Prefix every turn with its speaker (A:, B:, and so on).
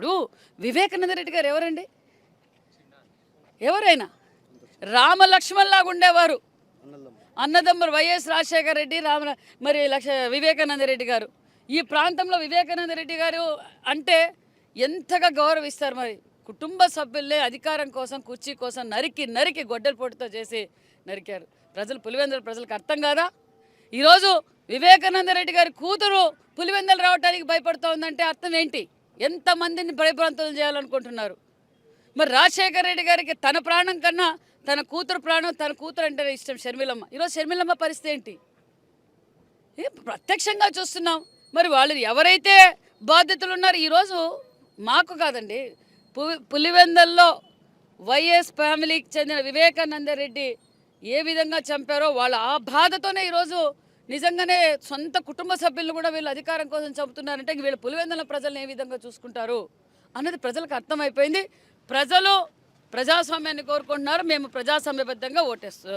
A: ఇప్పుడు వివేకానంద రెడ్డి గారు ఎవరండి? ఎవరైనా రామలక్ష్మణ్లాగా ఉండేవారు. అన్నదమ్ములు వైఎస్ రాజశేఖర రెడ్డి మరి వివేకానంద రెడ్డి గారు. ఈ ప్రాంతంలో వివేకానంద రెడ్డి గారు అంటే ఎంతగా గౌరవిస్తారు. మరి కుటుంబ సభ్యులే అధికారం కోసం కుర్చీ కోసం నరికి నరికి గొడ్డల పోటుతో చేసి నరికారు. పులివెందుల ప్రజలకు అర్థం కాదా? ఈరోజు వివేకానంద రెడ్డి గారి కూతురు పులివెందులు రావడానికి భయపడుతోందంటే అర్థం ఏంటి? ఎంతమందిని భయభ్రాంతులు చేయాలనుకుంటున్నారు? మరి రాజశేఖర రెడ్డి గారికి తన ప్రాణం కన్నా తన కూతురు ప్రాణం, తన కూతురు అంటేనే ఇష్టం షర్మిలమ్మ. ఈరోజు షర్మిలమ్మ పరిస్థితి ఏంటి? ప్రత్యక్షంగా చూస్తున్నాం. మరి వాళ్ళు ఎవరైతే బాధ్యతలు ఉన్నారో ఈరోజు మాకు కాదండి, పులివెందుల్లో వైఎస్ ఫ్యామిలీకి చెందిన వివేకానంద రెడ్డి ఏ విధంగా చంపారో వాళ్ళ ఆ బాధతోనే ఈరోజు నిజంగానే సొంత కుటుంబ సభ్యులను కూడా వీళ్ళు అధికారం కోసం చంపుతున్నారంటే వీళ్ళు పులివెందుల ప్రజలను ఏ విధంగా చూసుకుంటారు అన్నది ప్రజలకు అర్థమైపోయింది. ప్రజలు ప్రజాస్వామ్యాన్ని కోరుకుంటున్నారు. మేము ప్రజాస్వామ్యబద్ధంగా ఓటేస్తాం.